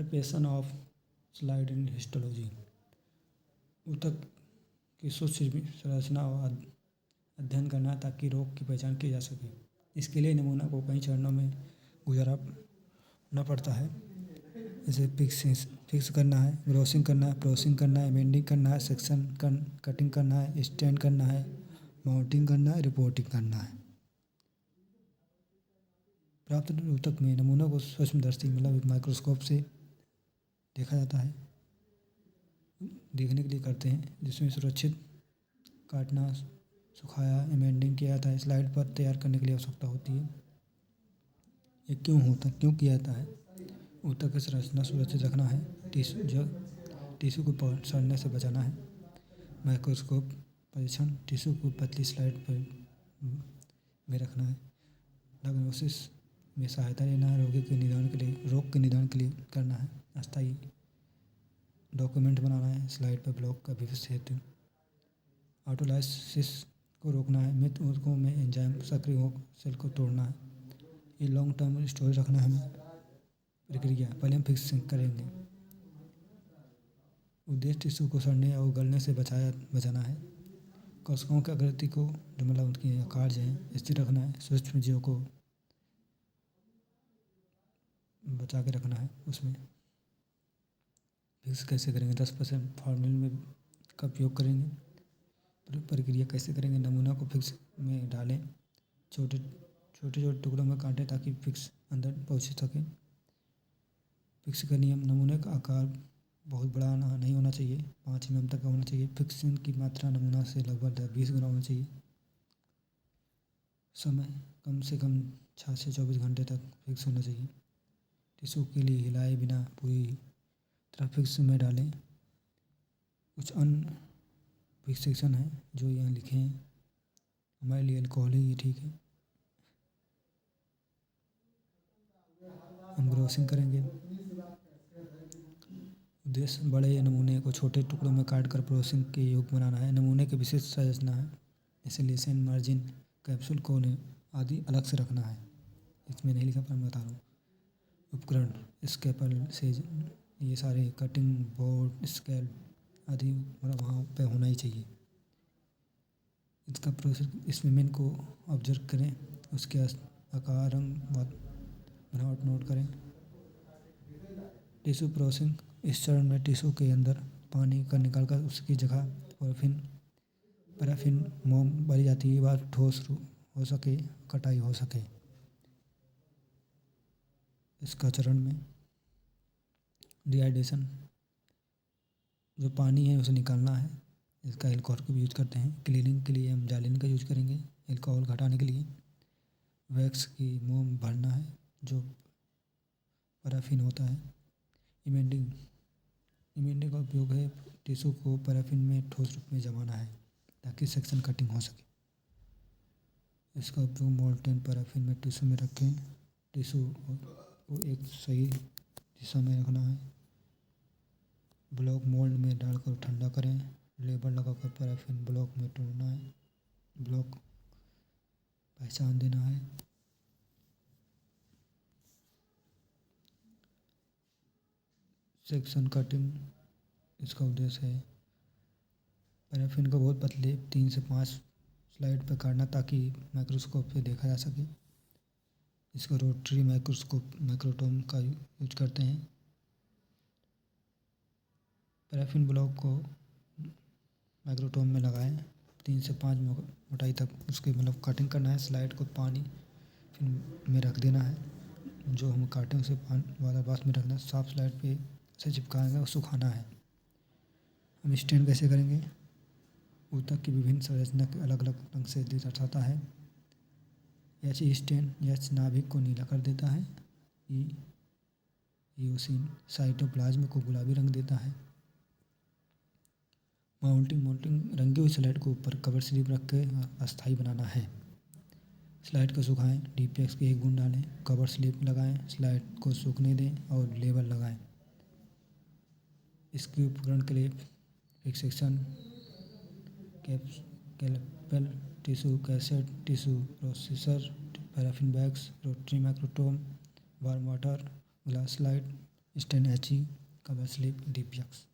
Application of slide in histology. ऊतक की सूक्ष्म संरचना और अध्ययन करना ताकि रोग की पहचान की जा सके। इसके लिए नमूना को कई चरणों में गुजारना पड़ता है। जैसे फिक्स करना है, ग्रोसिंग करना है, प्रोसिंग करना है, बेंडिंग करना है, सेक्शन कटिंग करना है, स्टैंड करना है, माउंटिंग करना है, रिपोर्टिंग करना है। प्राप्त ऊतक में नमूनों को सूक्ष्मदर्शी मतलब एक माइक्रोस्कोप से देखा जाता है, देखने के लिए करते हैं, जिसमें सुरक्षित काटना, सुखाया, एमेंडिंग किया जाता है, स्लाइड पर तैयार करने के लिए आवश्यकता होती है। ये क्यों किया जाता है? ऊतक की संरचना सुरक्षित रखना है, टिश्यू को सड़ने से बचाना है, माइक्रोस्कोप परीक्षण, टिश्यू को पतली स्लाइड पर में रखना है, डायग्नोसिस में सहायता लेना है, रोग के निदान के लिए करना है, अस्थायी डॉक्यूमेंट बनाना है, स्लाइड पर ब्लॉक का भविष्य हेतु, ऑटोलाइसिस को रोकना है, मृत ऊतकों में एंजाइम सक्रिय हो सेल को तोड़ना है, ये लॉन्ग टर्म स्टोरेज रखना है हमें। प्रक्रिया पहले हम फिक्सिंग करेंगे। उद्देश्य टिश्यू को सड़ने और गलने से बचाना है, कोशिकाओं की आकृति को जो मतलब उनकी आकार जो है स्थिर रखना है, सूक्ष्म जीवों को बचा के रखना है। उसमें फिक्स कैसे करेंगे? 10% फॉर्मेलिन में का उपयोग करेंगे। प्रक्रिया कैसे करेंगे? नमूना को फिक्स में डालें, छोटे टुकड़ों में काटें ताकि फिक्स अंदर पहुँच सके। फिक्स का नियम: नमूने का आकार बहुत बड़ा नहीं होना चाहिए, 5 mm तक का होना चाहिए। फिक्सिंग की मात्रा नमूना से लगभग 20 गुना होना चाहिए। समय कम से कम 6 से 24 घंटे तक फिक्स होना चाहिए। टिश्यू के लिए हिलाए बिना पूरी तरह फिक्स में डालें। कुछ अन्य फिक्सेशन है जो यहाँ लिखे हैं, हमारे लिए अल्कोहल ही ठीक है। हम ग्रोसिंग करेंगे। उद्देश्य बड़े नमूने को छोटे टुकड़ों में काटकर प्रोसेसिंग के योग्य बनाना है। नमूने की विशेष संरचना है, एसिलेशन, मार्जिन, कैप्सूल कोन आदि अलग से रखना है। इसमें नहीं लिखा पर मैं बता रहा हूँ। उपकरण स्केपल से ये सारे कटिंग बोर्ड, स्केल आदि मतलब वहाँ पे होना ही चाहिए। इसका प्रोसेस स्पेसिमेन को ऑब्जर्व करें, उसके आकार, रंग, बनावट नोट करें। टिश्यू प्रोसेसिंग: इस चरण में टिश्यू के अंदर पानी का निकालकर उसकी जगह पैराफिन मोम भरी जाती है, वह ठोस हो सके, कटाई हो सके। इसका चरण में डिहाइड्रेशन, जो पानी है उसे निकालना है, इसका एल्कोहल का भी यूज करते हैं। क्लीनिंग के लिए हम जालिन का यूज करेंगे एल्कोहल घटाने के लिए। वैक्स की मोम भरना है जो पैराफिन होता है। इमेंडिंग का उपयोग है टिश्यू को पैराफिन में ठोस रूप में जमाना है ताकि सेक्शन कटिंग हो सके। इसका उपयोग मोल्टेन पैराफिन में टिश्यू में रखें, टिश्यू को एक सही दिशा में रखना है। ब्लॉक मोल्ड में डालकर ठंडा करें, लेबल लगाकर पैराफिन ब्लॉक में तोड़ना है, ब्लॉक पहचान देना है। सेक्शन कटिंग, इसका उद्देश्य है पैराफिन को बहुत पतले 3 से 5 स्लाइड पर काटना ताकि माइक्रोस्कोप से देखा जा सके। इसका रोटरी माइक्रोटोम का यूज करते हैं। पैराफिन ब्लॉक को माइक्रोटोम में लगाएं, 3 से 5 मोटाई तक उसके मतलब कटिंग करना है। स्लाइड को पानी में रख देना है, जो हम काटें उसे वाला बास में रखना है। साफ स्लाइड पे से चिपकाएंगे और सुखाना है। हम स्टैंड कैसे करेंगे? ऊतक की विभिन्न संरचना के अलग अलग रंग से दर्शाता है। एच स्टैंड एच नाभिक को नीला कर देता है, ईओसिन साइटोप्लाज्म को गुलाबी रंग देता है। माउंटिंग रंगी हुई स्लाइड को ऊपर कवर स्लिप रख के अस्थायी बनाना है। स्लाइड को सुखाएं, डीपीएक्स की 1 बूंद डालें, कवर स्लिप लगाएं, स्लाइड को सूखने दें और लेबल लगाएं। इसके उपकरण के लिए fixation, scalpel, tissue cassette, tissue processor, paraffin bags, rotary microtome, warm water, glass slide, stain H E cover slip D P x.